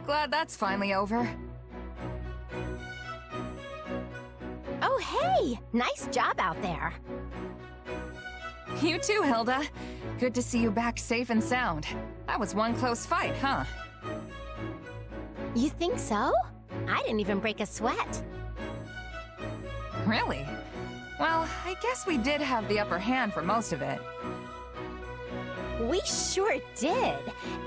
Glad that's finally over. Oh, hey! Nice job out there. You too, Hilda. Good to see you back safe and sound. That was one close fight, huh? You think so? I didn't even break a sweat. Really? Well, I guess we did have the upper hand for most of it. We sure did.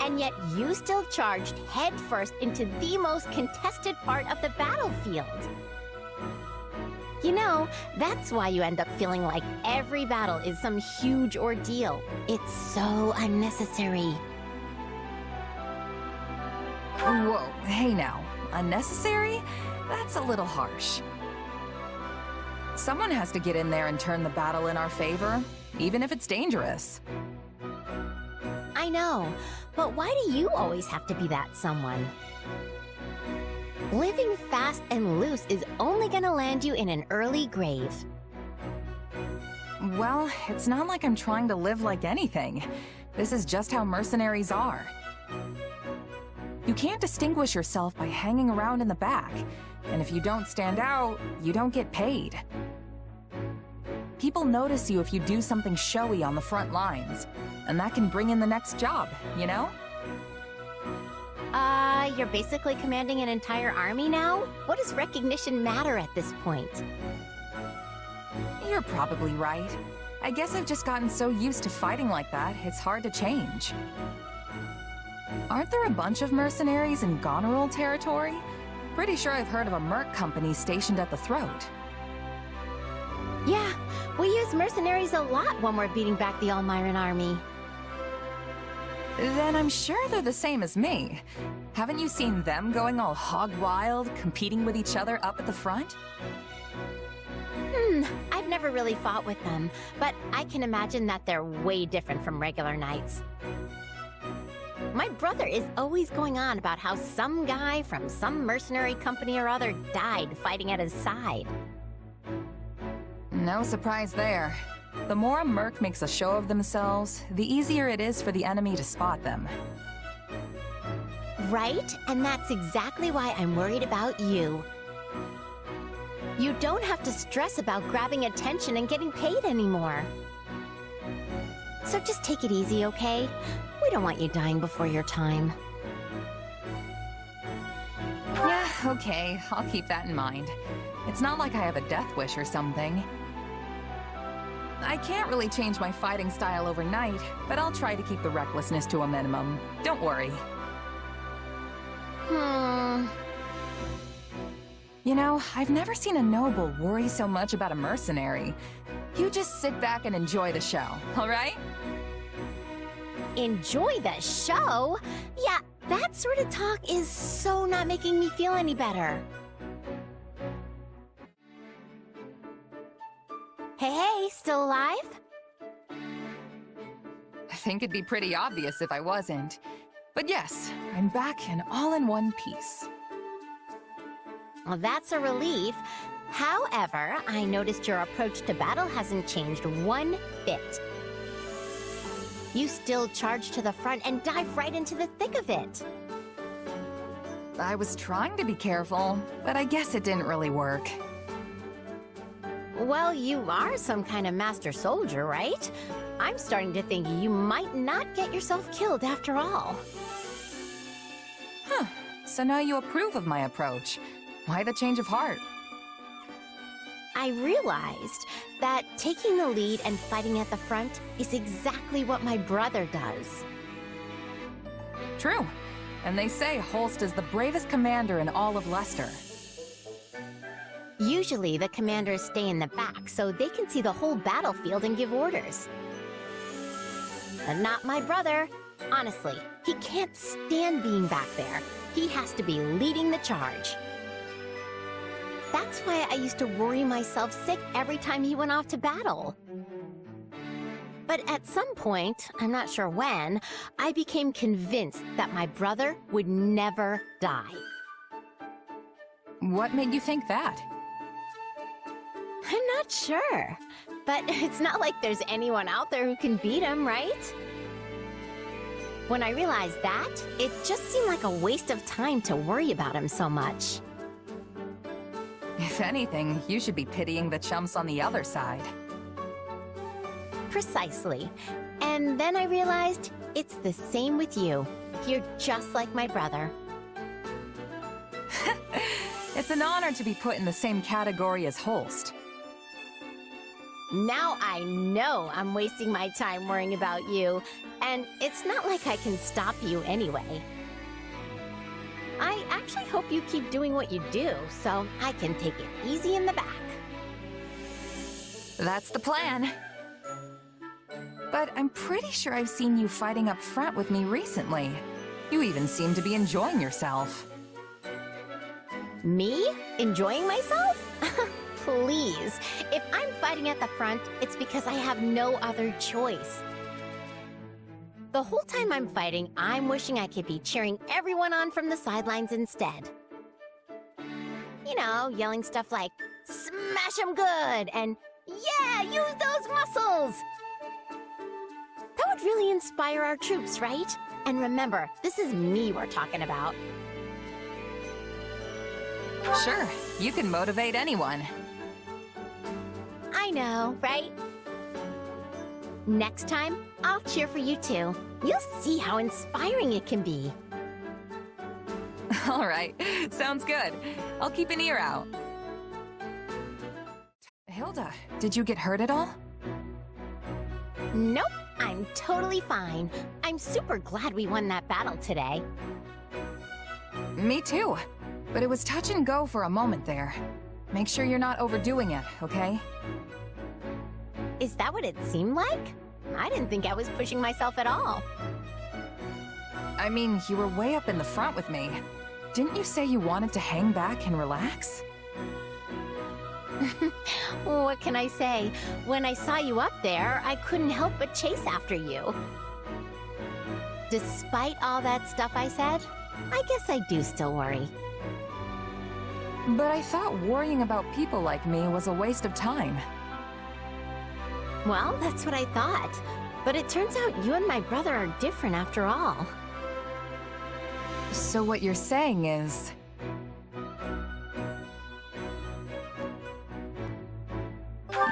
And yet you still charged headfirst into the most contested part of the battlefield. You know, that's why you end up feeling like every battle is some huge ordeal. It's so unnecessary. Whoa, hey now. Unnecessary? That's a little harsh. Someone has to get in there and turn the battle in our favor, even if it's dangerous. I know, but why do you always have to be that someone? Living fast and loose is only gonna land you in an early grave. Well, it's not like I'm trying to live like anything. This is just how mercenaries are. You can't distinguish yourself by hanging around in the back, and if you don't stand out, you don't get paid. People notice you if you do something showy on the front lines, and that can bring in the next job, you know? You're basically commanding an entire army now? What does recognition matter at this point? You're probably right. I guess I've just gotten so used to fighting like that, it's hard to change. Aren't there a bunch of mercenaries in Goneril territory? Pretty sure I've heard of a merc company stationed at the throat. Yeah, we use mercenaries a lot when we're beating back the Almiran army. Then I'm sure they're the same as me. Haven't you seen them going all hog wild, competing with each other up at the front? I've never really fought with them, but I can imagine that they're way different from regular knights. My brother is always going on about how some guy from some mercenary company or other died fighting at his side. No surprise there. The more a merc makes a show of themselves, the easier it is for the enemy to spot them. Right? And that's exactly why I'm worried about you. You don't have to stress about grabbing attention and getting paid anymore. So just take it easy, okay? We don't want you dying before your time. Yeah, okay, I'll keep that in mind. It's not like I have a death wish or something. I can't really change my fighting style overnight, but I'll try to keep the recklessness to a minimum. Don't worry. You know, I've never seen a noble worry so much about a mercenary. You just sit back and enjoy the show, all right? Enjoy the show? Yeah, that sort of talk is so not making me feel any better. Hey, still alive? I think it'd be pretty obvious if I wasn't. But yes, I'm back and all in one piece. Well, that's a relief. However, I noticed your approach to battle hasn't changed one bit. You still charge to the front and dive right into the thick of it. I was trying to be careful, but I guess it didn't really work. Well, you are some kind of master soldier, right? I'm starting to think you might not get yourself killed after all. Huh, so now you approve of my approach. Why the change of heart? I realized that taking the lead and fighting at the front is exactly what my brother does. True, and they say Holst is the bravest commander in all of Leicester. Usually, the commanders stay in the back so they can see the whole battlefield and give orders. But not my brother. Honestly, he can't stand being back there. He has to be leading the charge. That's why I used to worry myself sick every time he went off to battle. But at some point, I'm not sure when, I became convinced that my brother would never die. What made you think that? I'm not sure, but it's not like there's anyone out there who can beat him, right? When I realized that, it just seemed like a waste of time to worry about him so much. If anything, you should be pitying the chumps on the other side. Precisely. And then I realized it's the same with you. You're just like my brother. It's an honor to be put in the same category as Holst. Now I know I'm wasting my time worrying about you, and it's not like I can stop you anyway. I actually hope you keep doing what you do, so I can take it easy in the back. That's the plan. But I'm pretty sure I've seen you fighting up front with me recently. You even seem to be enjoying yourself. Me? Enjoying myself? Please. If I'm fighting at the front, it's because I have no other choice. The whole time I'm fighting, I'm wishing I could be cheering everyone on from the sidelines instead. You know, yelling stuff like, "Smash 'em good!" and "Yeah, use those muscles!" That would really inspire our troops, right? And remember, this is me we're talking about. Sure, you can motivate anyone. I know, right? Next time, I'll cheer for you too. You'll see how inspiring it can be. All right, sounds good. I'll keep an ear out. Hilda, did you get hurt at all? Nope, I'm totally fine. I'm super glad we won that battle today. Me too. But it was touch and go for a moment there. Make sure you're not overdoing it, okay? Is that what it seemed like? I didn't think I was pushing myself at all. I mean, you were way up in the front with me. Didn't you say you wanted to hang back and relax? What can I say? When I saw you up there, I couldn't help but chase after you. Despite all that stuff I said, I guess I do still worry. But I thought worrying about people like me was a waste of time. Well, that's what I thought. But it turns out you and my brother are different after all. So what you're saying is...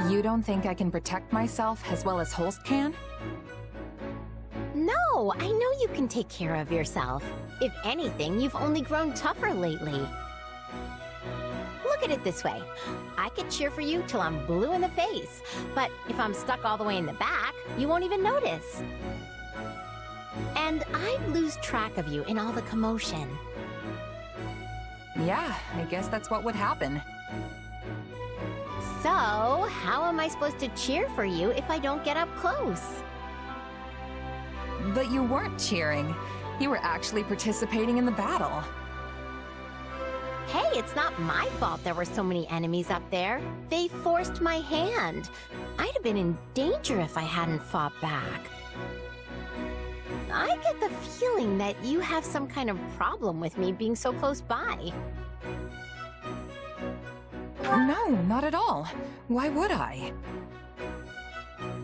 you don't think I can protect myself as well as Holst can? No, I know you can take care of yourself. If anything, you've only grown tougher lately. Look at it this way. I could cheer for you till I'm blue in the face, but if I'm stuck all the way in the back, you won't even notice. And I'd lose track of you in all the commotion. Yeah, I guess that's what would happen. So, how am I supposed to cheer for you if I don't get up close? But you weren't cheering. You were actually participating in the battle. Hey, it's not my fault there were so many enemies up there. They forced my hand. I'd have been in danger if I hadn't fought back. I get the feeling that you have some kind of problem with me being so close by. No, not at all. Why would I?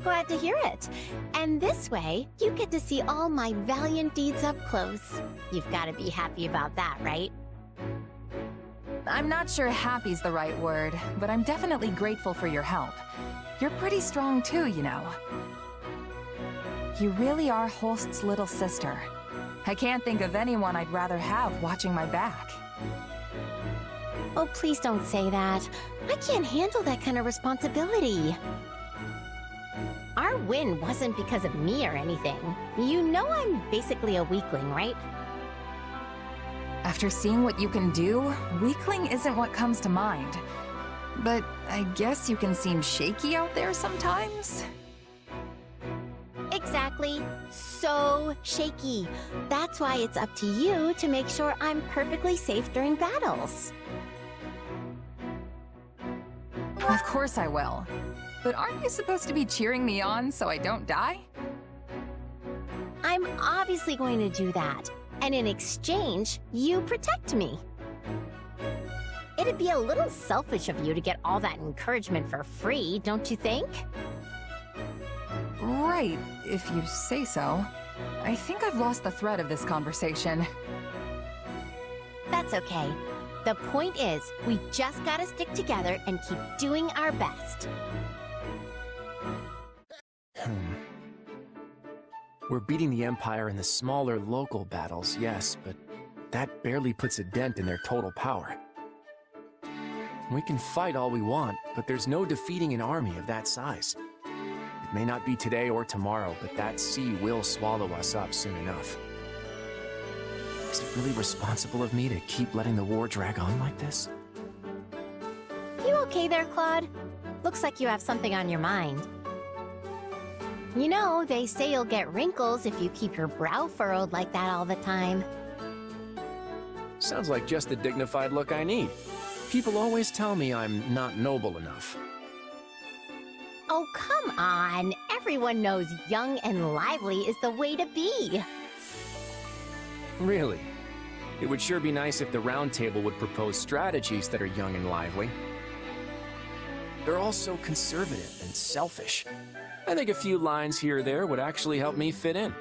Glad to hear it. And this way, you get to see all my valiant deeds up close. You've got to be happy about that, right? I'm not sure happy's the right word, but I'm definitely grateful for your help. You're pretty strong too, you know. You really are Holst's little sister. I can't think of anyone I'd rather have watching my back. Oh, please don't say that. I can't handle that kind of responsibility. Our win wasn't because of me or anything. You know I'm basically a weakling, right? After seeing what you can do, weakling isn't what comes to mind. But I guess you can seem shaky out there sometimes? Exactly. So shaky. That's why it's up to you to make sure I'm perfectly safe during battles. Of course I will. But aren't you supposed to be cheering me on so I don't die? I'm obviously going to do that. And in exchange, you protect me. It'd be a little selfish of you to get all that encouragement for free, don't you think? Right, if you say so. I think I've lost the thread of this conversation. That's okay. The point is, we just gotta stick together and keep doing our best. We're beating the Empire in the smaller local battles, yes, but that barely puts a dent in their total power. We can fight all we want, but there's no defeating an army of that size. It may not be today or tomorrow, but that sea will swallow us up soon enough. Is it really responsible of me to keep letting the war drag on like this? You okay there, Claude? Looks like you have something on your mind. You know, they say you'll get wrinkles if you keep your brow furrowed like that all the time. Sounds like just the dignified look I need. People always tell me I'm not noble enough. Oh, come on. Everyone knows young and lively is the way to be. Really? It would sure be nice if the Round Table would propose strategies that are young and lively. They're all so conservative and selfish. I think a few lines here or there would actually help me fit in.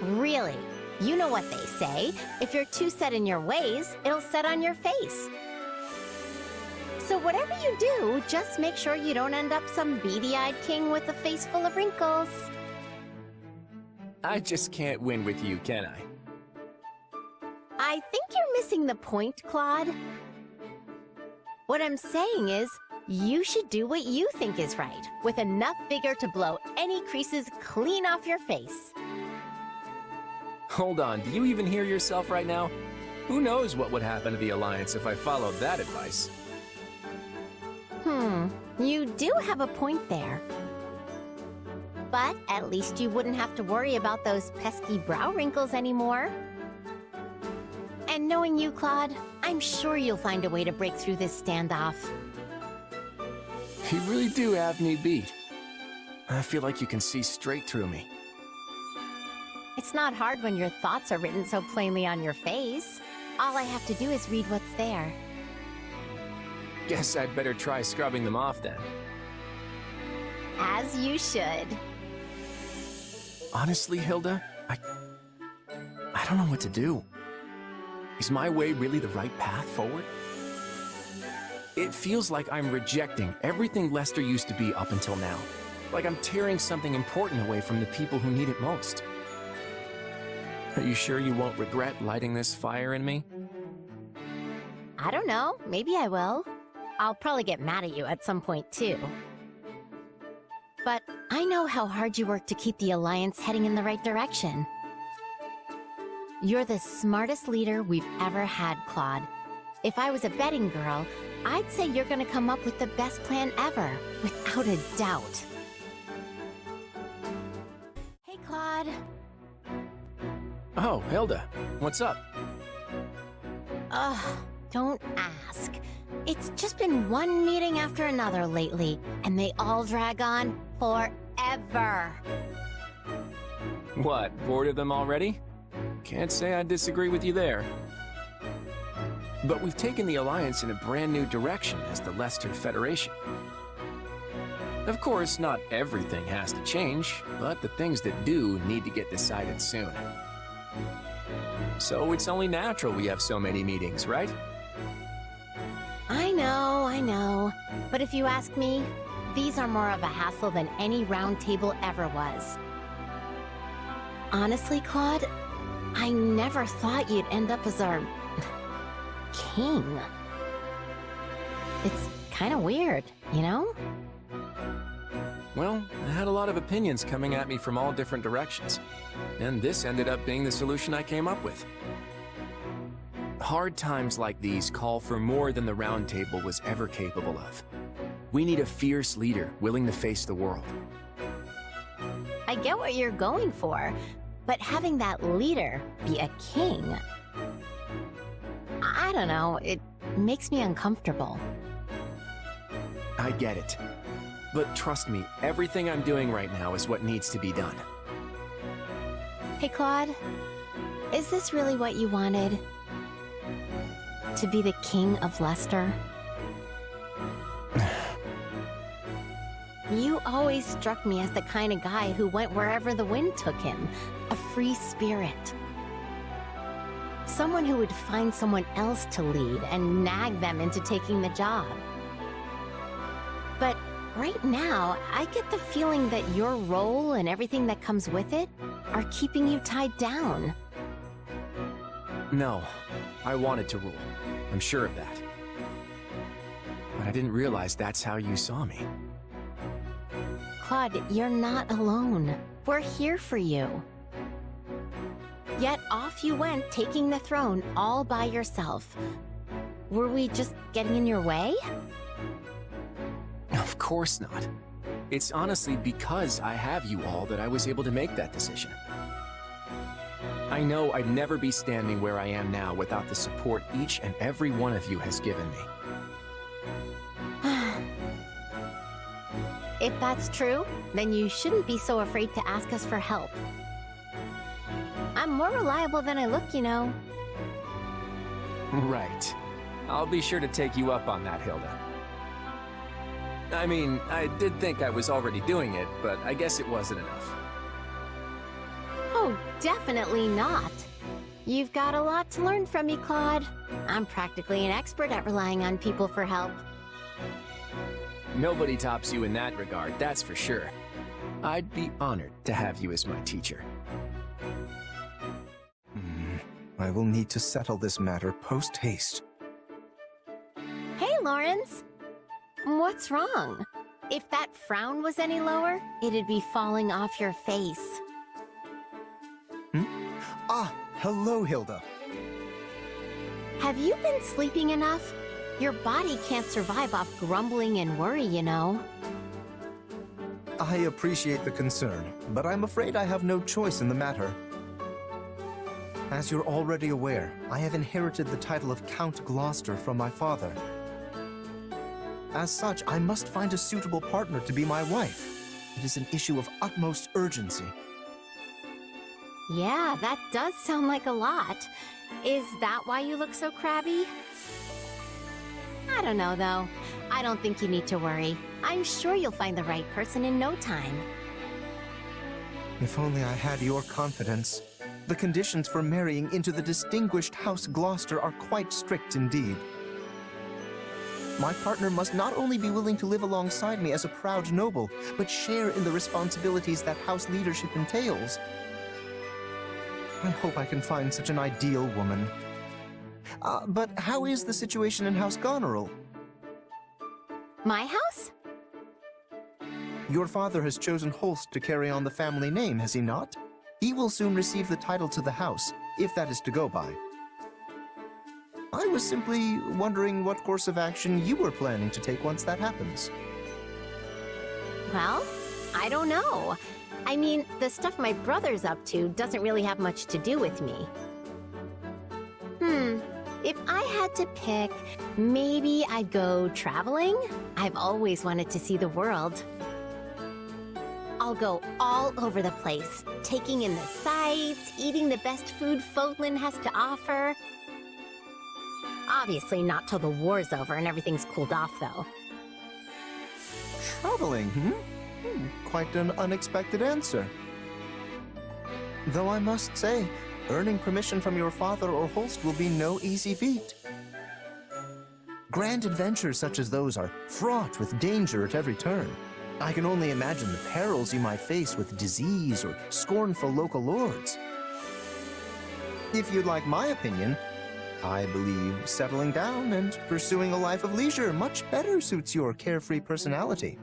Really? You know what they say. If you're too set in your ways, it'll set on your face. So whatever you do, just make sure you don't end up some beady-eyed king with a face full of wrinkles. I just can't win with you, can I? I think you're missing the point, Claude. What I'm saying is, you should do what you think is right, with enough vigor to blow any creases clean off your face. Hold on, do you even hear yourself right now? Who knows what would happen to the Alliance if I followed that advice? You do have a point there. But at least you wouldn't have to worry about those pesky brow wrinkles anymore. And knowing you, Claude, I'm sure you'll find a way to break through this standoff. You really do have me beat. I feel like you can see straight through me. It's not hard when your thoughts are written so plainly on your face. All I have to do is read what's there. Guess I'd better try scrubbing them off then. As you should. Honestly, Hilda, I don't know what to do. Is my way really the right path forward? It feels like I'm rejecting everything Lester used to be up until now. Like I'm tearing something important away from the people who need it most. Are you sure you won't regret lighting this fire in me? I don't know. Maybe I will. I'll probably get mad at you at some point, too. But I know how hard you work to keep the Alliance heading in the right direction. You're the smartest leader we've ever had, Claude. If I was a betting girl, I'd say you're gonna come up with the best plan ever, without a doubt. Hey, Claude. Oh, Hilda, what's up? Ugh, don't ask. It's just been one meeting after another lately, and they all drag on forever. What, bored of them already? Can't say I disagree with you there. But we've taken the Alliance in a brand new direction as the Lester Federation. Of course, not everything has to change, but the things that do need to get decided soon. So it's only natural we have so many meetings, right? I know. But if you ask me, these are more of a hassle than any round table ever was. Honestly, Claude, I never thought you'd end up as our king. It's kind of weird, you know? Well, I had a lot of opinions coming at me from all different directions, and this ended up being the solution I came up with. Hard times like these call for more than the Round Table was ever capable of. We need a fierce leader willing to face the world. I get what you're going for, but having that leader be a king, I don't know, it makes me uncomfortable. I get it. But trust me, everything I'm doing right now is what needs to be done. Hey, Claude, is this really what you wanted? To be the king of Lester? You always struck me as the kind of guy who went wherever the wind took him. A free spirit. Someone who would find someone else to lead and nag them into taking the job. But right now, I get the feeling that your role and everything that comes with it are keeping you tied down. No, I wanted to rule. I'm sure of that. But I didn't realize that's how you saw me. Claude, you're not alone. We're here for you. Yet off you went, taking the throne all by yourself. Were we just getting in your way? Of course not. It's honestly because I have you all that I was able to make that decision. I know I'd never be standing where I am now without the support each and every one of you has given me. If that's true, then you shouldn't be so afraid to ask us for help. I'm more reliable than I look, you know. Right. I'll be sure to take you up on that, Hilda. I mean, I did think I was already doing it, but I guess it wasn't enough. Oh, definitely not. You've got a lot to learn from me, Claude. I'm practically an expert at relying on people for help. Nobody tops you in that regard, that's for sure. I'd be honored to have you as my teacher. I will need to settle this matter post-haste. Hey, Lorenz. What's wrong? If that frown was any lower, it'd be falling off your face. Ah, hello, Hilda. Have you been sleeping enough? Your body can't survive off grumbling and worry, you know. I appreciate the concern, but I'm afraid I have no choice in the matter. As you're already aware, I have inherited the title of Count Gloucester from my father. As such, I must find a suitable partner to be my wife. It is an issue of utmost urgency. Yeah, that does sound like a lot. Is that why you look so crabby? I don't know, though. I don't think you need to worry. I'm sure you'll find the right person in no time. If only I had your confidence. The conditions for marrying into the distinguished House Gloucester are quite strict indeed. My partner must not only be willing to live alongside me as a proud noble, but share in the responsibilities that house leadership entails. I hope I can find such an ideal woman. But how is the situation in House Goneril? My house? Your father has chosen Holst to carry on the family name, has he not? He will soon receive the title to the house, if that is to go by. I was simply wondering what course of action you were planning to take once that happens. Well, I don't know. I mean, the stuff my brother's up to doesn't really have much to do with me. If I had to pick, maybe I'd go traveling? I've always wanted to see the world. I'll go all over the place, taking in the sights, eating the best food Fodlan has to offer. Obviously not till the war's over and everything's cooled off, though. Traveling, Quite an unexpected answer. Though I must say, earning permission from your father or Holst will be no easy feat. Grand adventures such as those are fraught with danger at every turn. I can only imagine the perils you might face with disease or scornful local lords. If you'd like my opinion, I believe settling down and pursuing a life of leisure much better suits your carefree personality.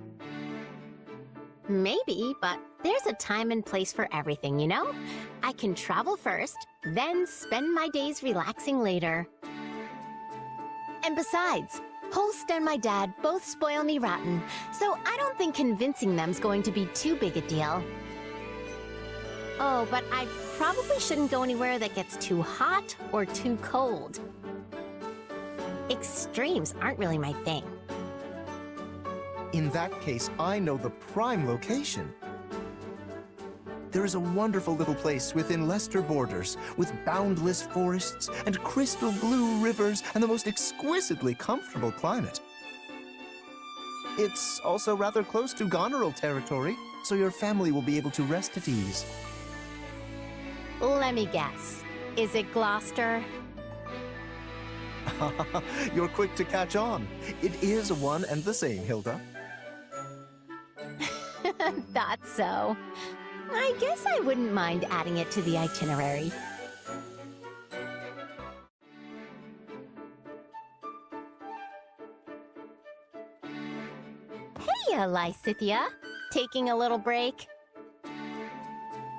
Maybe, but there's a time and place for everything, you know? I can travel first, then spend my days relaxing later. And besides, Holst and my dad both spoil me rotten, so I don't think convincing them's going to be too big a deal. Oh, but I probably shouldn't go anywhere that gets too hot or too cold. Extremes aren't really my thing. In that case, I know the prime location. There is a wonderful little place within Leicester borders, with boundless forests and crystal blue rivers and the most exquisitely comfortable climate. It's also rather close to Goneril territory, so your family will be able to rest at ease. Let me guess. Is it Gloucester? You're quick to catch on. It is one and the same, Hilda. Thought so. I guess I wouldn't mind adding it to the itinerary. Hey, Lysithea. Taking a little break?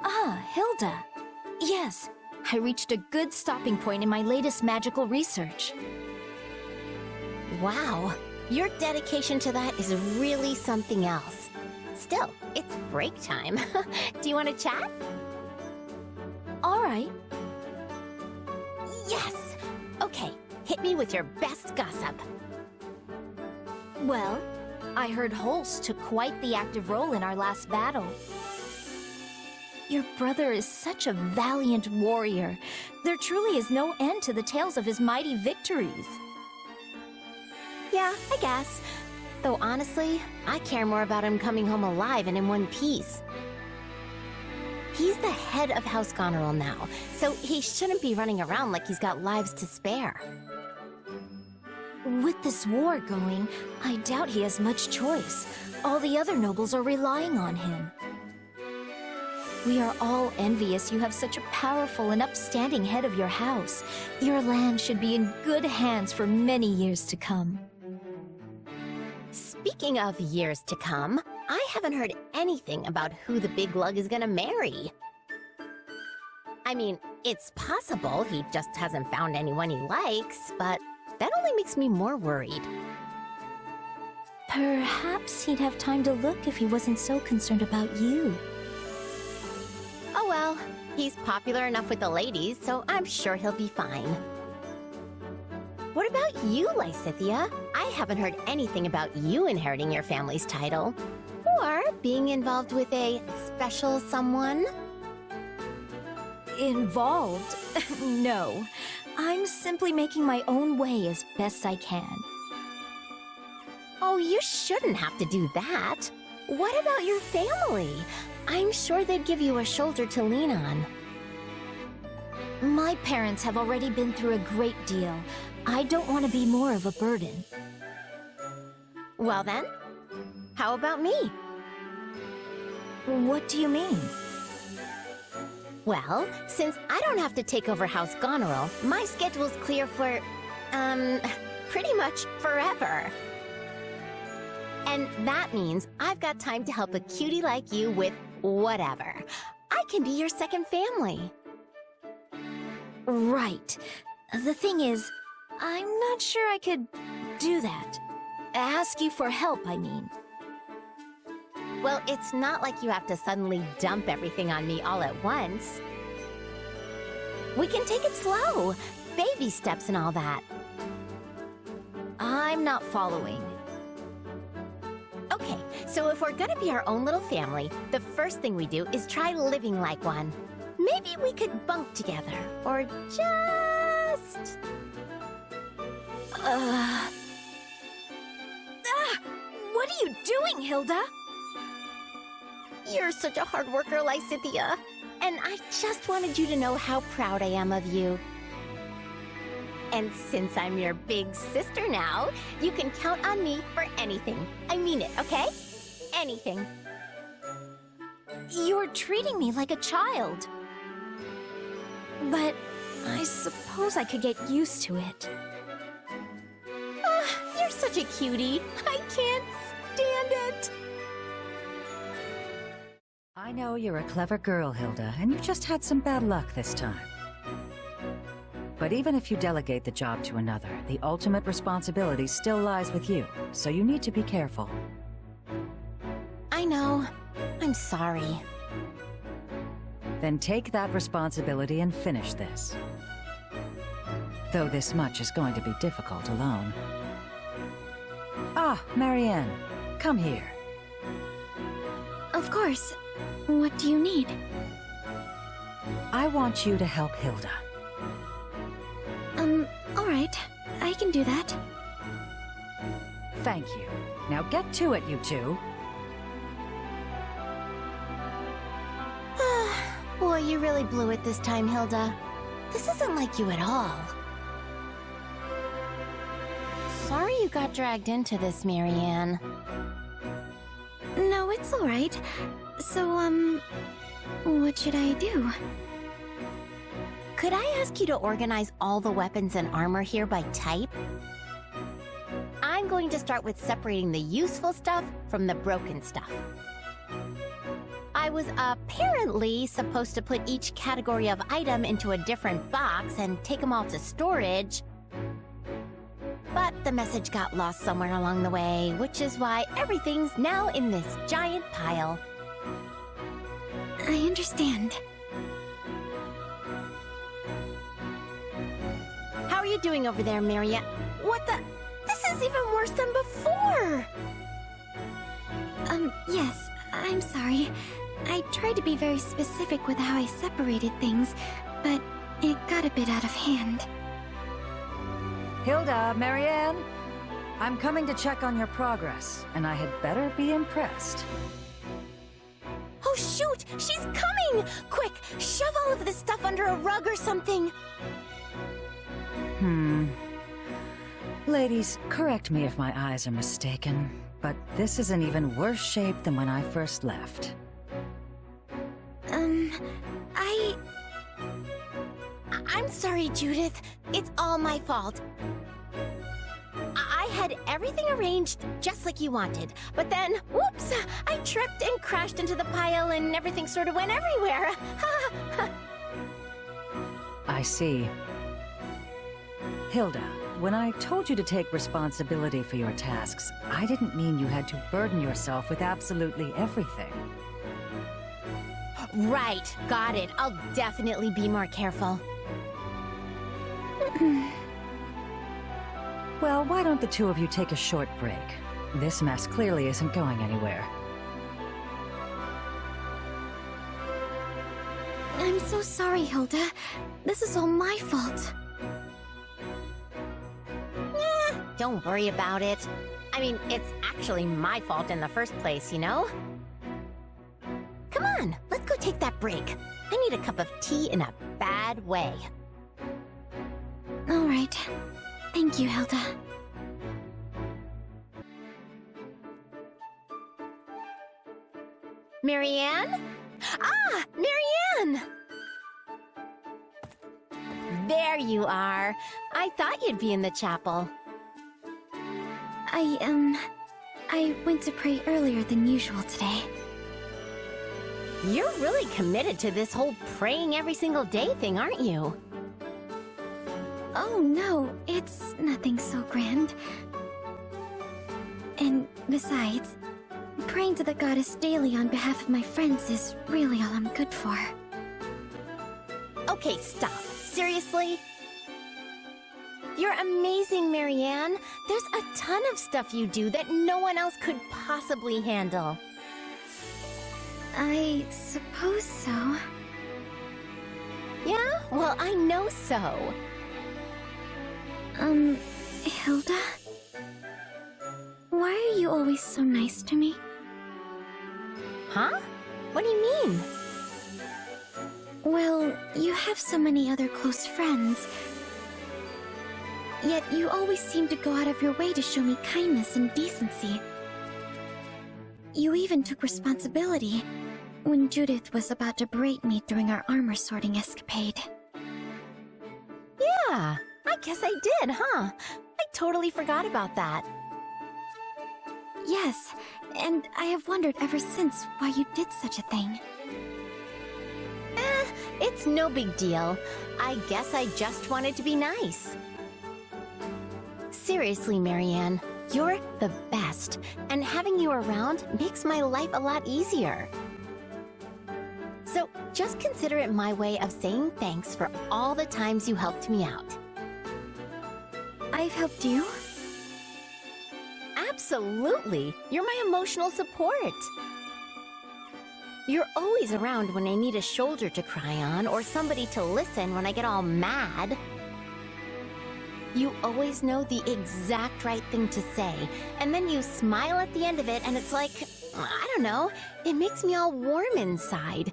Ah, Hilda. Yes, I reached a good stopping point in my latest magical research. Wow, your dedication to that is really something else. Still, it's break time. Do you want to chat? All right. Yes! Okay, hit me with your best gossip. Well, I heard Holst took quite the active role in our last battle. Your brother is such a valiant warrior. There truly is no end to the tales of his mighty victories. Yeah, I guess. Though honestly, I care more about him coming home alive and in one piece. He's the head of House Goneril now, so he shouldn't be running around like he's got lives to spare. With this war going, I doubt he has much choice. All the other nobles are relying on him. We are all envious you have such a powerful and upstanding head of your house. Your land should be in good hands for many years to come. Speaking of years to come, I haven't heard anything about who the big lug is gonna marry. I mean, it's possible he just hasn't found anyone he likes, but that only makes me more worried. Perhaps he'd have time to look if he wasn't so concerned about you. Oh well, he's popular enough with the ladies, so I'm sure he'll be fine. What about you, Lysithea? I haven't heard anything about you inheriting your family's title. Or being involved with a special someone? Involved? No. I'm simply making my own way as best I can. Oh, you shouldn't have to do that. What about your family? I'm sure they'd give you a shoulder to lean on. My parents have already been through a great deal. I don't want to be more of a burden. Well then, how about me? What do you mean? Well, since I don't have to take over House Goneril, my schedule's clear for, pretty much forever. And that means I've got time to help a cutie like you with whatever. I can be your second family. Right. The thing is, I'm not sure I could do that. Ask you for help, I mean. Well, it's not like you have to suddenly dump everything on me all at once. We can take it slow. Baby steps and all that. I'm not following. Okay, so if we're gonna be our own little family, the first thing we do is try living like one. Maybe we could bunk together, or just... What are you doing, Hilda? You're such a hard worker, Lysithea. And I just wanted you to know how proud I am of you. And since I'm your big sister now, you can count on me for anything. I mean it, okay? Anything. You're treating me like a child. But I suppose I could get used to it. You're such a cutie. I can't stand it. I know you're a clever girl, Hilda, and you've just had some bad luck this time. But even if you delegate the job to another, the ultimate responsibility still lies with you, so you need to be careful. I know. I'm sorry. Then take that responsibility and finish this. Though this much is going to be difficult alone. Ah, Marianne, come here. Of course. What do you need? I want you to help Hilda. All right. I can do that. Thank you. Now get to it, you two. Boy, you really blew it this time, Hilda. This isn't like you at all. Sorry you got dragged into this, Marianne. No, it's alright. So, what should I do? Could I ask you to organize all the weapons and armor here by type? I'm going to start with separating the useful stuff from the broken stuff. I was apparently supposed to put each category of item into a different box and take them all to storage. But the message got lost somewhere along the way, which is why everything's now in this giant pile. I understand. How are you doing over there, Marianne? What the? This is even worse than before! Yes, I'm sorry. I tried to be very specific with how I separated things, but it got a bit out of hand. Hilda, Marianne, I'm coming to check on your progress, and I had better be impressed. Oh shoot! She's coming! Quick, shove all of this stuff under a rug or something! Ladies, correct me if my eyes are mistaken, but this is in even worse shape than when I first left. I'm sorry, Judith. It's all my fault. I had everything arranged just like you wanted, but then, whoops, I tripped and crashed into the pile and everything sort of went everywhere. I see. Hilda, when I told you to take responsibility for your tasks, I didn't mean you had to burden yourself with absolutely everything. Right, got it. I'll definitely be more careful. Well, why don't the two of you take a short break? This mess clearly isn't going anywhere. I'm so sorry, Hilda. This is all my fault. Don't worry about it. I mean, it's actually my fault in the first place, you know? Come on, let's go take that break. I need a cup of tea in a bad way. All right. Thank you, Hilda. Marianne? Ah, Marianne! There you are. I thought you'd be in the chapel. I went to pray earlier than usual today. You're really committed to this whole praying every single day thing, aren't you? Oh, no, it's nothing so grand. And besides, praying to the goddess daily on behalf of my friends is really all I'm good for. Okay, stop. Seriously? You're amazing, Marianne. There's a ton of stuff you do that no one else could possibly handle. I suppose so. Yeah? Well, I know so. Hilda? Why are you always so nice to me? Huh? What do you mean? Well, you have so many other close friends. Yet you always seem to go out of your way to show me kindness and decency. You even took responsibility when Judith was about to berate me during our armor sorting escapade. Yeah, I guess I did, huh? I totally forgot about that. Yes, and I have wondered ever since why you did such a thing. It's no big deal. I guess I just wanted to be nice. Seriously, Marianne, you're the best, and having you around makes my life a lot easier. So just consider it my way of saying thanks for all the times you helped me out. I've helped you? Absolutely! You're my emotional support. You're always around when I need a shoulder to cry on or somebody to listen when I get all mad. You always know the exact right thing to say, and then you smile at the end of it, and it's like, I don't know, it makes me all warm inside.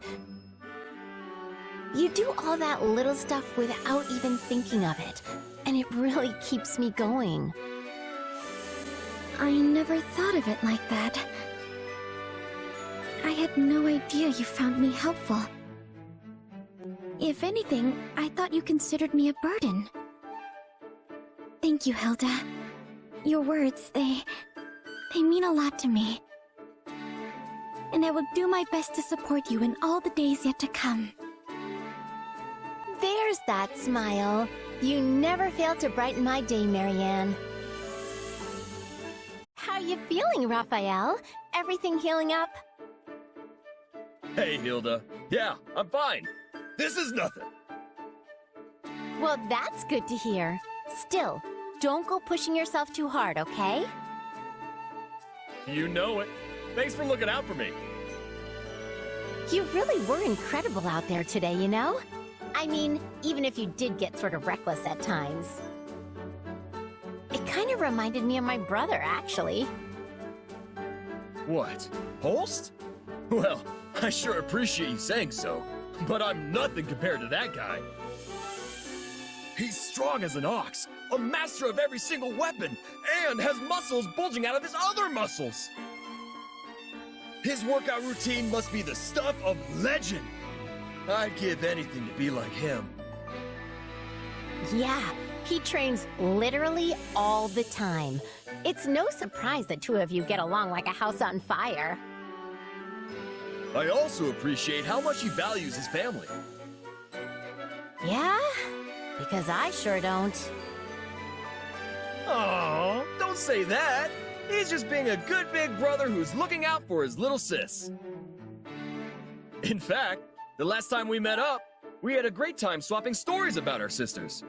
You do all that little stuff without even thinking of it, and it really keeps me going. I never thought of it like that. I had no idea you found me helpful. If anything, I thought you considered me a burden. Thank you, Hilda. Your words, they mean a lot to me. And I will do my best to support you in all the days yet to come. There's that smile. You never fail to brighten my day, Marianne. How you feeling, Raphael? Everything healing up? Hey, Hilda. Yeah, I'm fine. This is nothing. Well, that's good to hear. Still, don't go pushing yourself too hard, okay? You know it. Thanks for looking out for me. You really were incredible out there today, you know? I mean, even if you did get sort of reckless at times. It kind of reminded me of my brother, actually. What? Holst? Well, I sure appreciate you saying so, but I'm nothing compared to that guy. He's strong as an ox, a master of every single weapon, and has muscles bulging out of his other muscles. His workout routine must be the stuff of legend. I'd give anything to be like him. Yeah, he trains literally all the time. It's no surprise the two of you get along like a house on fire. I also appreciate how much he values his family. Yeah? Because I sure don't. Aw, don't say that. He's just being a good big brother who's looking out for his little sis. In fact, the last time we met up, we had a great time swapping stories about our sisters.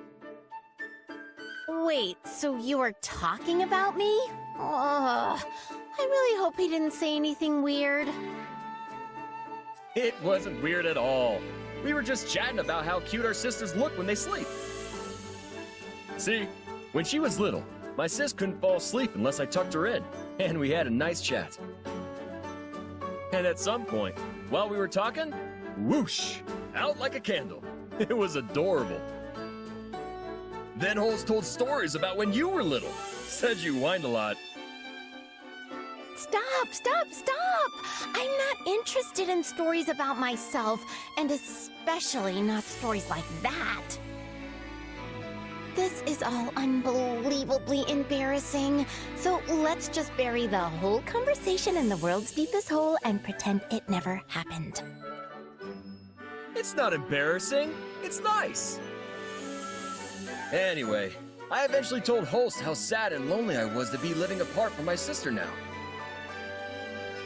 Wait, so you were talking about me? Ugh, I really hope he didn't say anything weird. It wasn't weird at all. We were just chatting about how cute our sisters look when they sleep. See, when she was little, my sis couldn't fall asleep unless I tucked her in, and we had a nice chat. And at some point, while we were talking, whoosh, out like a candle. It was adorable. Then Holst told stories about when you were little. Said you whined a lot. Stop, stop, stop! I'm not interested in stories about myself, and especially not stories like that. This is all unbelievably embarrassing, so let's just bury the whole conversation in the world's deepest hole and pretend it never happened. It's not embarrassing. It's nice. Anyway, I eventually told Holst how sad and lonely I was to be living apart from my sister now.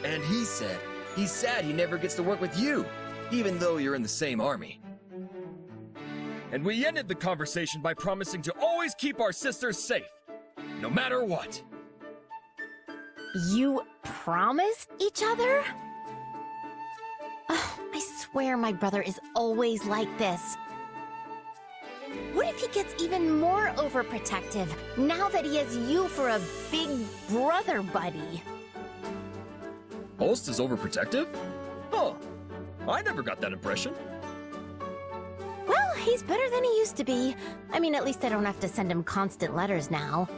And he said he's sad he never gets to work with you, even though you're in the same army. And we ended the conversation by promising to always keep our sisters safe, no matter what. You promised each other? Oh, I swear my brother is always like this. What if he gets even more overprotective now that he has you for a big brother buddy? Holst is overprotective? Huh. I never got that impression. Well, he's better than he used to be. I mean, at least I don't have to send him constant letters now.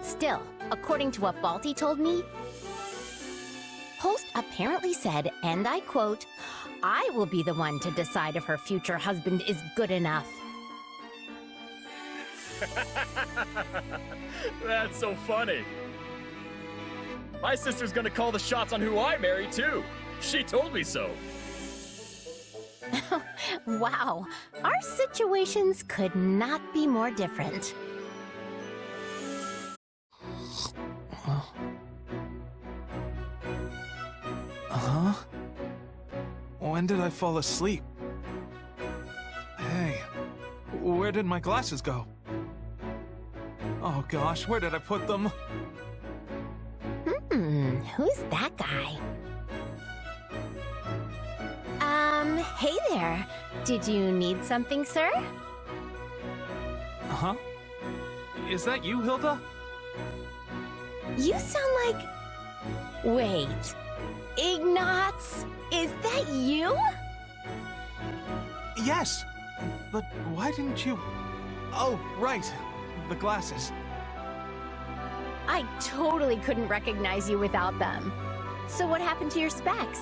Still, according to what Balti told me, Holst apparently said, and I quote, "I will be the one to decide if her future husband is good enough." That's so funny. My sister's gonna call the shots on who I marry, too. She told me so. Wow, our situations could not be more different. Huh? When did I fall asleep? Hey, where did my glasses go? Oh gosh, where did I put them? Who's that guy? Hey there. Did you need something, sir? Huh? Is that you, Hilda? You sound like... Wait. Ignatz? Is that you? Yes. But why didn't you... Oh, right. The glasses. I totally couldn't recognize you without them. So what happened to your specs?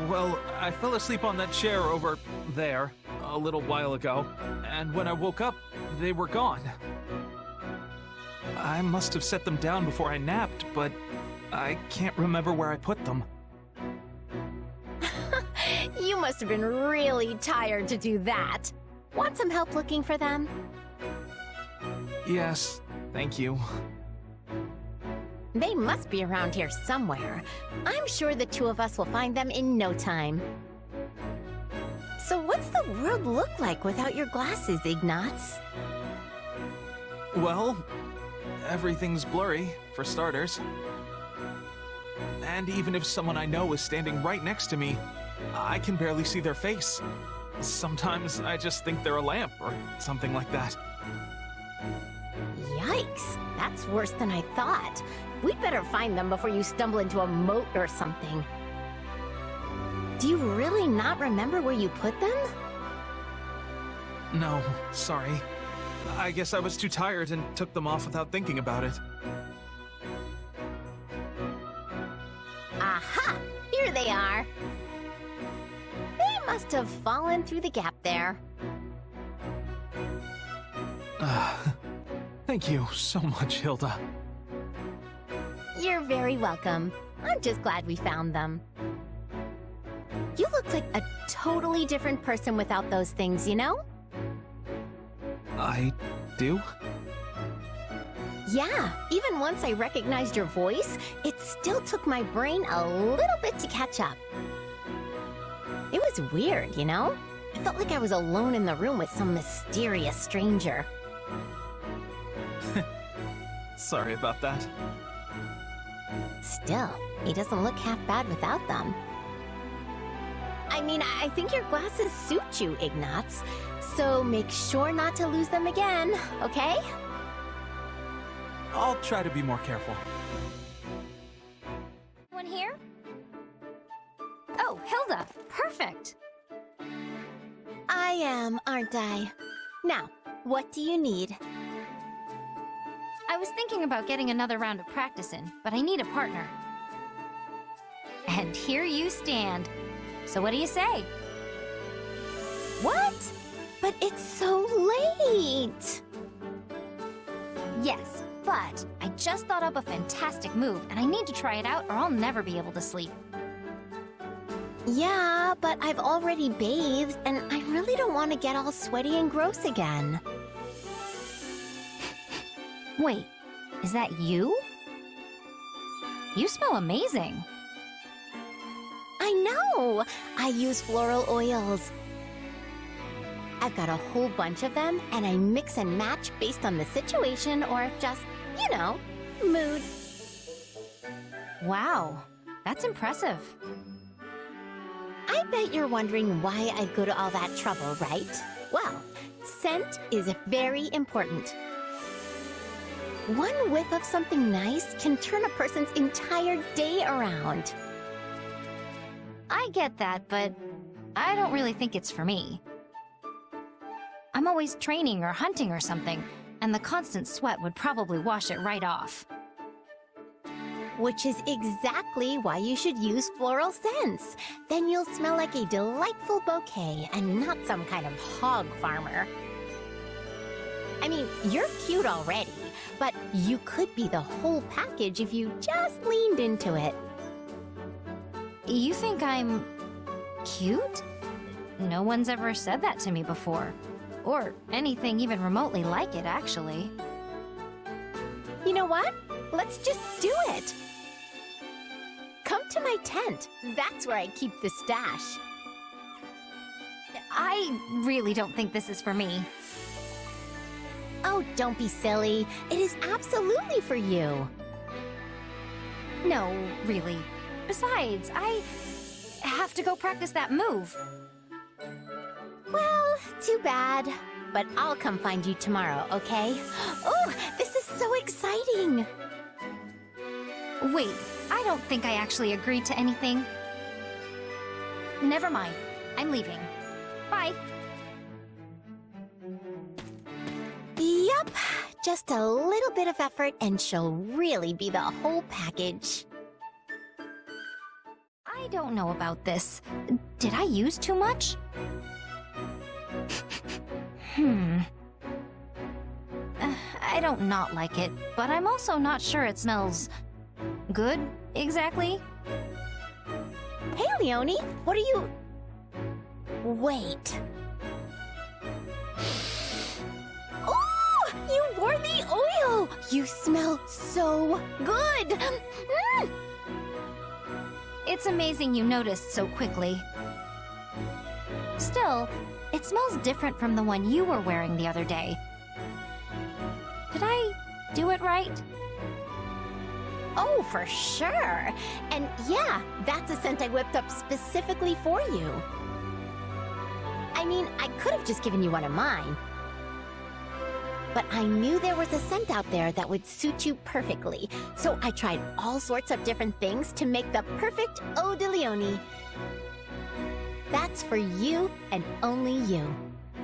Well, I fell asleep on that chair over there a little while ago, and when I woke up, they were gone. I must have set them down before I napped, but I can't remember where I put them. You must have been really tired to do that. Want some help looking for them? Yes, thank you. They must be around here somewhere. I'm sure the two of us will find them in no time. So what's the world look like without your glasses, Ignatz? Well, everything's blurry, for starters. And even if someone I know is standing right next to me, I can barely see their face. Sometimes I just think they're a lamp or something like that. Yikes, that's worse than I thought. We'd better find them before you stumble into a moat or something. Do you really not remember where you put them? No, sorry. I guess I was too tired and took them off without thinking about it. Aha! Here they are! They must have fallen through the gap there. Thank you so much, Hilda. You're very welcome. I'm just glad we found them. You look like a totally different person without those things, you know? I do? Yeah, even once I recognized your voice, it still took my brain a little bit to catch up. It was weird, you know? I felt like I was alone in the room with some mysterious stranger. Sorry about that. Still, he doesn't look half bad without them. I mean, I think your glasses suit you, Ignatz. So make sure not to lose them again, okay? I'll try to be more careful. One here? Oh, Hilda! Perfect! I am, aren't I? Now, what do you need? I was thinking about getting another round of practice in, but I need a partner. And here you stand. So what do you say? What? But it's so late! Yes, but I just thought up a fantastic move, and I need to try it out or I'll never be able to sleep. Yeah, but I've already bathed, and I really don't want to get all sweaty and gross again. Wait, is that you? You smell amazing. I know! I use floral oils. I've got a whole bunch of them, and I mix and match based on the situation or just, you know, mood. Wow, that's impressive. I bet you're wondering why I go to all that trouble, right? Well, scent is very important. One whiff of something nice can turn a person's entire day around. I get that, but I don't really think it's for me. I'm always training or hunting or something, and the constant sweat would probably wash it right off. Which is exactly why you should use floral scents. Then you'll smell like a delightful bouquet and not some kind of hog farmer. I mean, you're cute already, but you could be the whole package if you just leaned into it. You think I'm cute? No one's ever said that to me before. Or anything even remotely like it, actually. You know what? Let's just do it! Come to my tent. That's where I keep the stash. I really don't think this is for me. Oh, don't be silly. It is absolutely for you. No, really. Besides, I have to go practice that move. Well, too bad. but I'll come find you tomorrow, okay? Oh, this is so exciting! Wait, I don't think I actually agreed to anything. Never mind. I'm leaving. Bye. Yup, just a little bit of effort and she'll really be the whole package. I don't know about this. Did I use too much? I don't not like it, but I'm also not sure it smells good, exactly. Hey, Leonie, what are you... Wait. Oh, you wore the oil! You smell so good! Mm. It's amazing you noticed so quickly. Still, it smells different from the one you were wearing the other day. Did I do it right? Oh, for sure. And yeah, that's a scent I whipped up specifically for you. I mean, I could have just given you one of mine. But I knew there was a scent out there that would suit you perfectly, so I tried all sorts of different things to make the perfect Eau de Leonie. That's for you and only you.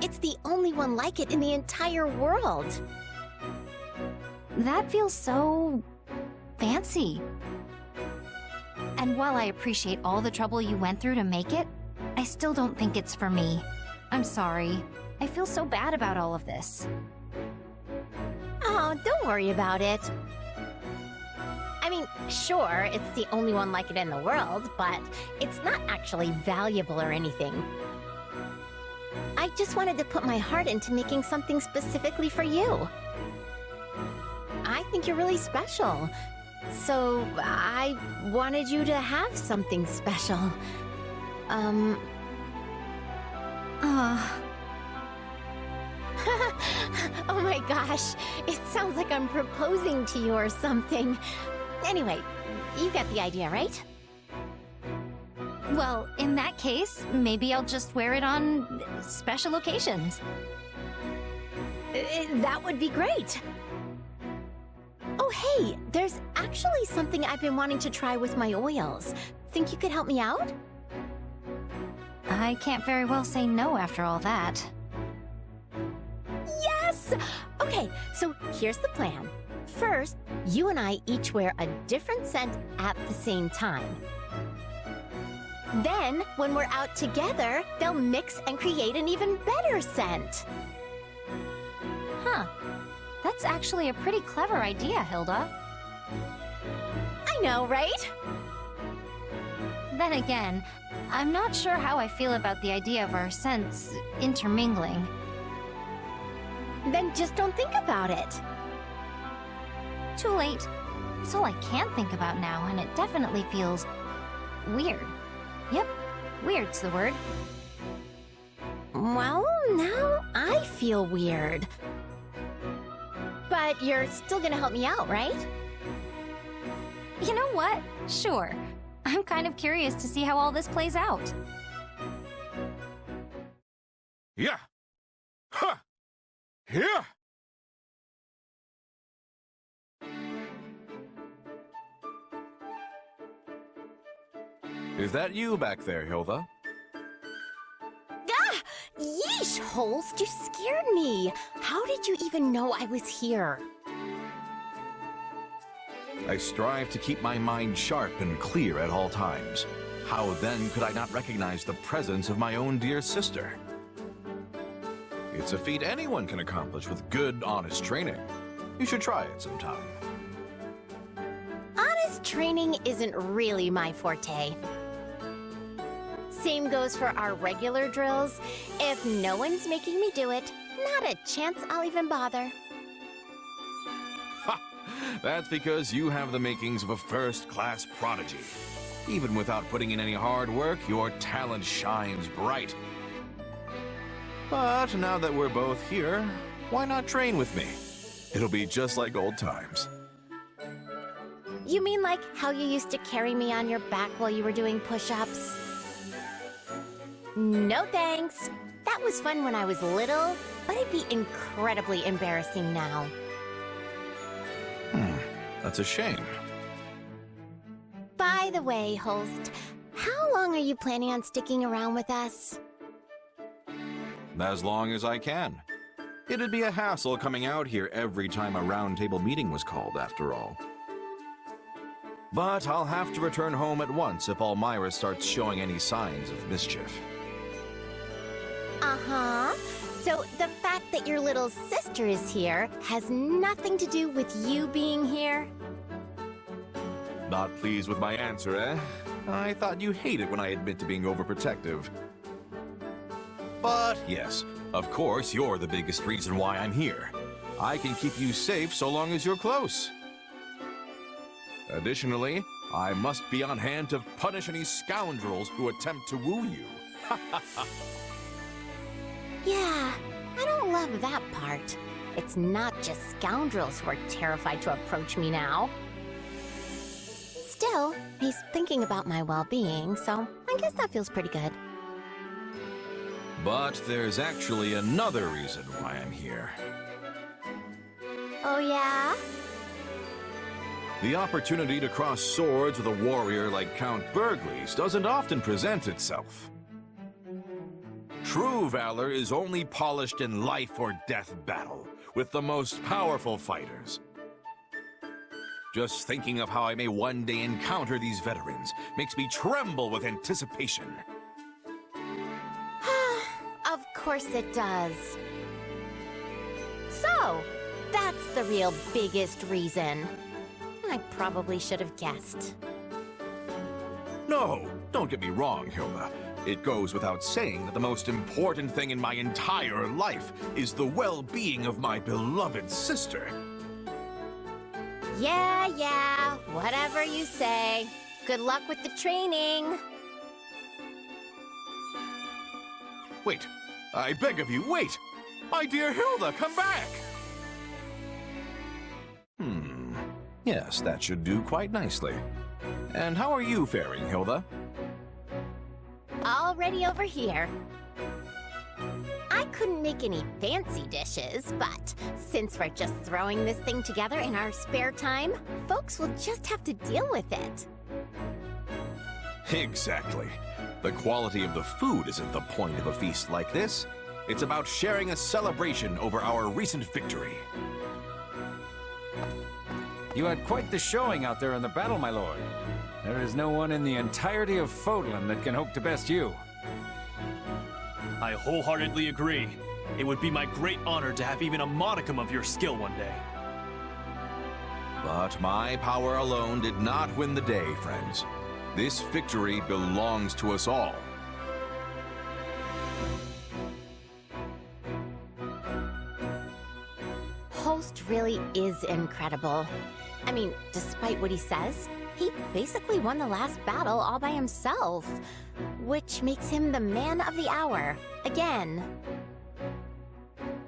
It's the only one like it in the entire world. That feels so... fancy. And while I appreciate all the trouble you went through to make it, I still don't think it's for me. I'm sorry. I feel so bad about all of this. Oh, don't worry about it. I mean, sure, it's the only one like it in the world, but it's not actually valuable or anything. I just wanted to put my heart into making something specifically for you. I think you're really special. So, I wanted you to have something special. Oh my gosh, it sounds like I'm proposing to you or something. Anyway, you get the idea, right? Well, in that case, maybe I'll just wear it on special occasions. That would be great. Oh hey, there's actually something I've been wanting to try with my oils. Think you could help me out? I can't very well say no after all that. Yes! Okay, so here's the plan. First, you and I each wear a different scent at the same time. Then, when we're out together, they'll mix and create an even better scent. Huh. That's actually a pretty clever idea, Hilda. I know, right? Then again, I'm not sure how I feel about the idea of our scents intermingling. Then just don't think about it. Too late. It's all I can think about now, and it definitely feels... weird. Yep, weird's the word. Well, now I feel weird. But you're still gonna help me out, right? You know what? Sure. I'm kind of curious to see how all this plays out. Yeah. Huh. Yeah. Is that you back there, Hilda? Ah! Yeesh, Holst, you scared me. How did you even know I was here? I strive to keep my mind sharp and clear at all times. How then could I not recognize the presence of my own dear sister? It's a feat anyone can accomplish with good, honest training. You should try it sometime. Honest training isn't really my forte. Same goes for our regular drills. If no one's making me do it, not a chance I'll even bother. Ha! That's because you have the makings of a first-class prodigy. Even without putting in any hard work, your talent shines bright. But now that we're both here, why not train with me? It'll be just like old times. You mean like how you used to carry me on your back while you were doing push-ups? No thanks. That was fun when I was little, but it'd be incredibly embarrassing now. That's a shame. By the way, Holst, how long are you planning on sticking around with us? As long as I can. It'd be a hassle coming out here every time a roundtable meeting was called, after all. But I'll have to return home at once if Almyra starts showing any signs of mischief. Uh-huh. So the fact that your little sister is here has nothing to do with you being here? Not pleased with my answer, eh? I thought you hated when I admit to being overprotective. But yes, of course you're the biggest reason why I'm here. I can keep you safe so long as you're close. Additionally, I must be on hand to punish any scoundrels who attempt to woo you. Yeah, I don't love that part. It's not just scoundrels who are terrified to approach me now. Still, he's thinking about my well-being, so I guess that feels pretty good. But there's actually another reason why I'm here. Oh yeah? The opportunity to cross swords with a warrior like Count Burgles doesn't often present itself. True valor is only polished in life or death battle, with the most powerful fighters. Just thinking of how I may one day encounter these veterans makes me tremble with anticipation. Of course it does. So, that's the real biggest reason. I probably should have guessed. No, don't get me wrong, Hilda. It goes without saying that the most important thing in my entire life is the well-being of my beloved sister. Yeah, whatever you say. Good luck with the training. Wait, I beg of you, wait! My dear Hilda, come back! Yes, that should do quite nicely. And how are you faring, Hilda? Already over here. I couldn't make any fancy dishes, but since we're just throwing this thing together in our spare time, folks will just have to deal with it. Exactly. The quality of the food isn't the point of a feast like this. It's about sharing a celebration over our recent victory. You had quite the showing out there in the battle, my lord. There is no one in the entirety of Fodlan that can hope to best you. I wholeheartedly agree. It would be my great honor to have even a modicum of your skill one day. But my power alone did not win the day, friends. This victory belongs to us all. Holst really is incredible. I mean, despite what he says, he basically won the last battle all by himself, which makes him the man of the hour, again.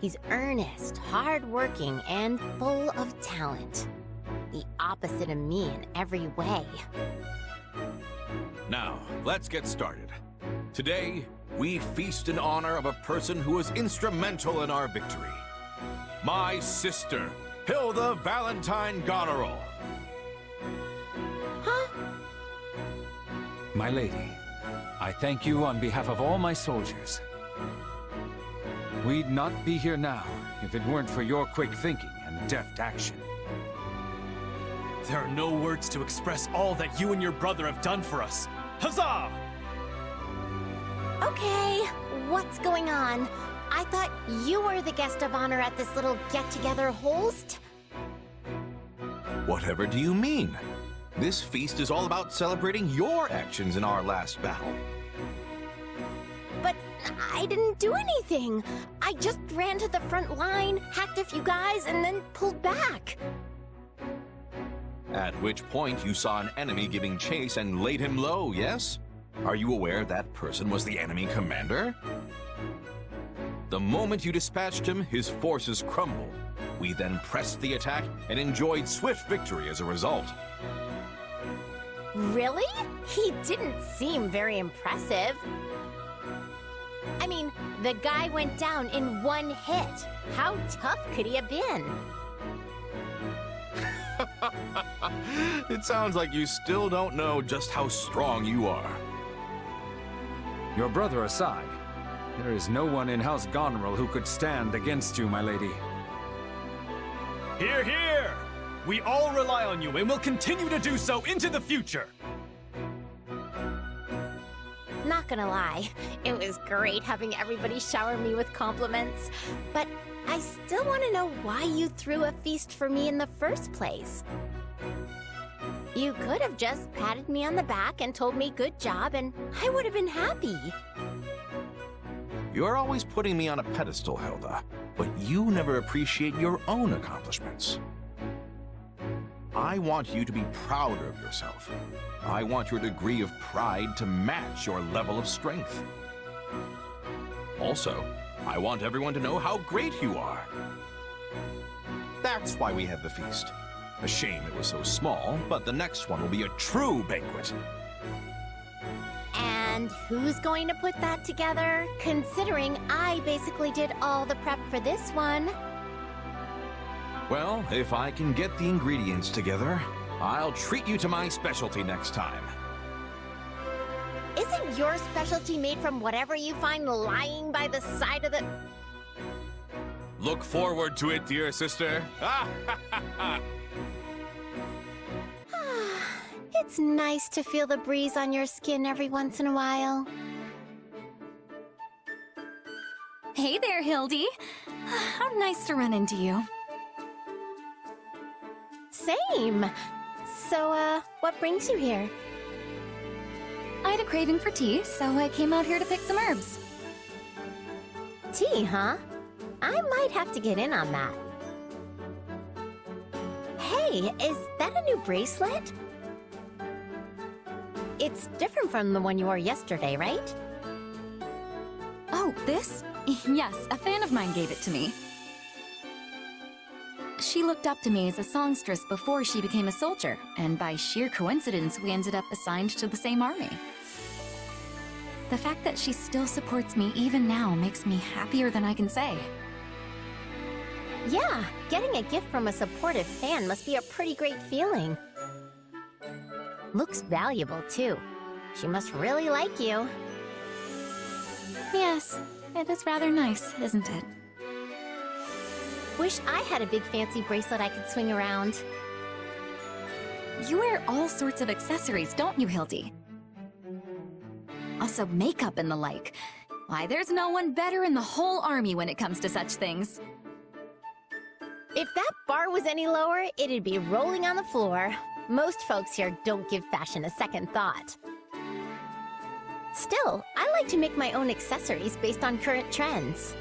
He's earnest, hardworking, and full of talent. The opposite of me in every way. Now, let's get started. Today, we feast in honor of a person who was instrumental in our victory. My sister, Hilda Valentine Goneril. Huh? My lady, I thank you on behalf of all my soldiers. We'd not be here now if it weren't for your quick thinking and deft action. There are no words to express all that you and your brother have done for us. Huzzah! Okay, what's going on? I thought you were the guest of honor at this little get-together, Holst. Whatever do you mean? This feast is all about celebrating your actions in our last battle. But I didn't do anything. I just ran to the front line, hacked a few guys, and then pulled back. At which point you saw an enemy giving chase and laid him low, yes? Are you aware that person was the enemy commander? The moment you dispatched him, his forces crumbled. We then pressed the attack and enjoyed swift victory as a result. Really? He didn't seem very impressive. I mean, the guy went down in one hit. How tough could he have been? It sounds like you still don't know just how strong you are. Your brother aside, there is no one in House Goneril who could stand against you, my lady. Hear, hear! We all rely on you and will continue to do so into the future. Not gonna lie, it was great having everybody shower me with compliments, but I still want to know why you threw a feast for me in the first place. You could have just patted me on the back and told me good job, and I would have been happy. You're always putting me on a pedestal, Hilda, but you never appreciate your own accomplishments. I want you to be proud of yourself. I want your degree of pride to match your level of strength. Also, I want everyone to know how great you are. That's why we have the feast. A shame it was so small, but the next one will be a true banquet. And who's going to put that together, considering I basically did all the prep for this one? Well, if I can get the ingredients together, I'll treat you to my specialty next time. Isn't your specialty made from whatever you find lying by the side of the... Look forward to it, dear sister. It's nice to feel the breeze on your skin every once in a while. Hey there, Hildy. How nice to run into you. Same. So, what brings you here? I had a craving for tea, so I came out here to pick some herbs. Tea, huh? I might have to get in on that. Hey, is that a new bracelet? It's different from the one you wore yesterday, right? Oh, this? Yes, a fan of mine gave it to me. She looked up to me as a songstress before she became a soldier, and by sheer coincidence, we ended up assigned to the same army. The fact that she still supports me even now makes me happier than I can say. Yeah, getting a gift from a supportive fan must be a pretty great feeling. Looks valuable, too. She must really like you. Yes, it is rather nice, isn't it? Wish I had a big fancy bracelet I could swing around. You wear all sorts of accessories, don't you, Hildy? Also makeup and the like. Why, there's no one better in the whole army when it comes to such things. If that bar was any lower, it'd be rolling on the floor. Most folks here don't give fashion a second thought. Still, I like to make my own accessories based on current trends.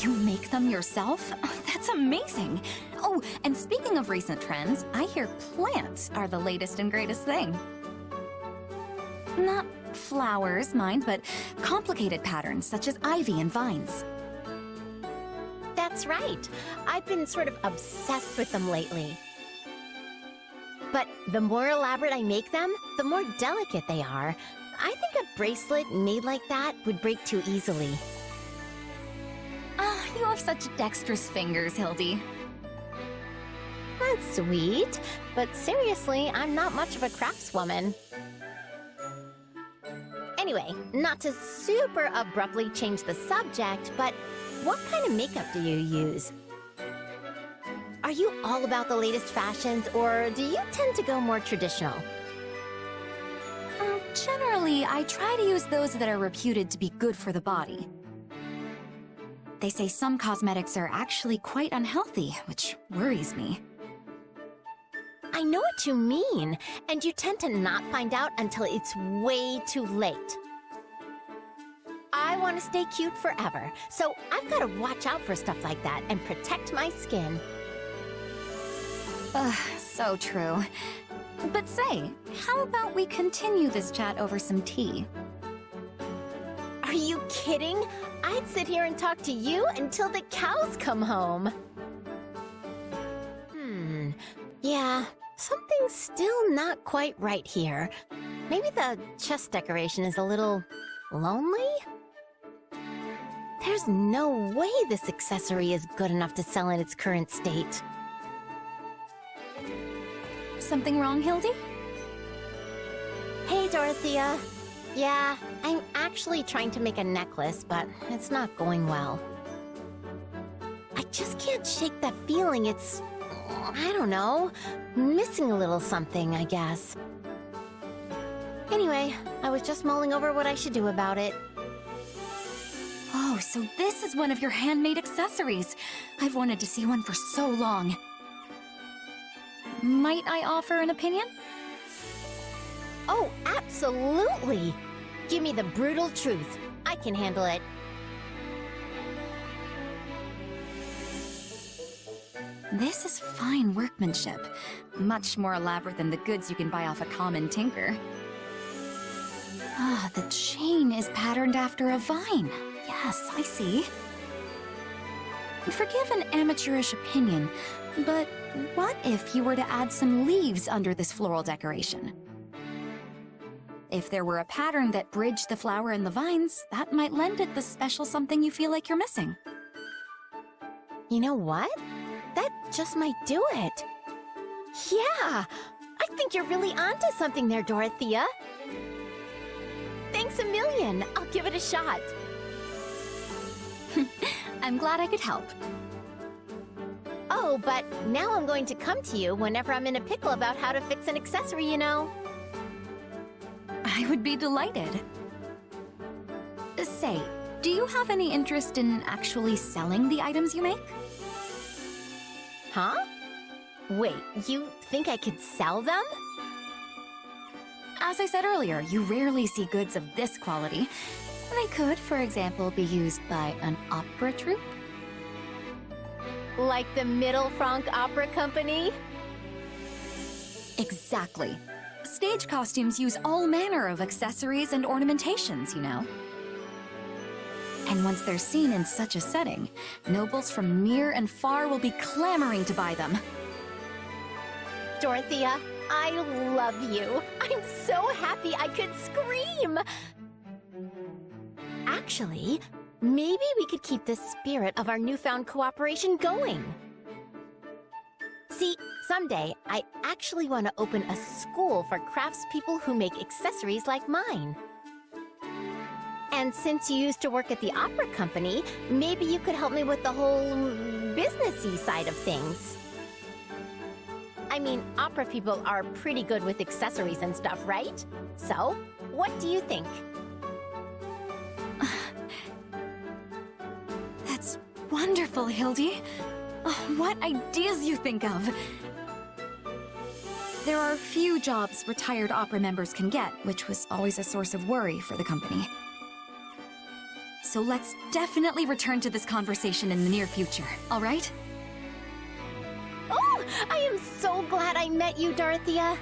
You make them yourself? Oh, that's amazing! Oh, and speaking of recent trends, I hear plants are the latest and greatest thing. Not flowers, mind, but complicated patterns such as ivy and vines. That's right. I've been sort of obsessed with them lately. But the more elaborate I make them, the more delicate they are. I think a bracelet made like that would break too easily. Ah, you have such dexterous fingers, Hildy. That's sweet, but seriously, I'm not much of a craftswoman. Anyway, not to super abruptly change the subject, but what kind of makeup do you use? Are you all about the latest fashions, or do you tend to go more traditional? Generally, I try to use those that are reputed to be good for the body. They say some cosmetics are actually quite unhealthy, which worries me. I know what you mean, and you tend to not find out until it's way too late. I want to stay cute forever, so I've got to watch out for stuff like that and protect my skin. Ugh, so true. But say, how about we continue this chat over some tea? Are you kidding? I'd sit here and talk to you until the cows come home. Yeah, something's still not quite right here. Maybe the chest decoration is a little Lonely? There's no way this accessory is good enough to sell in its current state. Something wrong, Hildy? Hey, Dorothea. Yeah, I'm actually trying to make a necklace, but it's not going well. I just can't shake that feeling. It's, I don't know, missing a little something, I guess. Anyway, I was just mulling over what I should do about it. Oh, so this is one of your handmade accessories. I've wanted to see one for so long. Might I offer an opinion? Oh, absolutely! Give me the brutal truth. I can handle it. This is fine workmanship. Much more elaborate than the goods you can buy off a common tinker. Ah, the chain is patterned after a vine. Yes, I see. Forgive an amateurish opinion, but what if you were to add some leaves under this floral decoration? If there were a pattern that bridged the flower and the vines, that might lend it the special something you feel like you're missing. You know what? That just might do it. Yeah! I think you're really onto something there, Dorothea. Thanks a million. I'll give it a shot. I'm glad I could help. Oh, but now I'm going to come to you whenever I'm in a pickle about how to fix an accessory, you know. I would be delighted. Say, do you have any interest in actually selling the items you make? Huh? Wait, you think I could sell them? As I said earlier, you rarely see goods of this quality. They could, for example, be used by an opera troupe. Like the Middle Franc Opera Company? Exactly. Stage costumes use all manner of accessories and ornamentations, you know. And once they're seen in such a setting, nobles from near and far will be clamoring to buy them. Dorothea, I love you. I'm so happy I could scream. Actually, maybe we could keep the spirit of our newfound cooperation going. See, someday, I actually want to open a school for craftspeople who make accessories like mine. And since you used to work at the opera company, maybe you could help me with the whole businessy side of things. I mean, opera people are pretty good with accessories and stuff, right? So, what do you think? That's wonderful, Hildy. Oh, what ideas you think of! There are few jobs retired opera members can get, which was always a source of worry for the company. So let's definitely return to this conversation in the near future, all right? Oh, I am so glad I met you, Dorothea.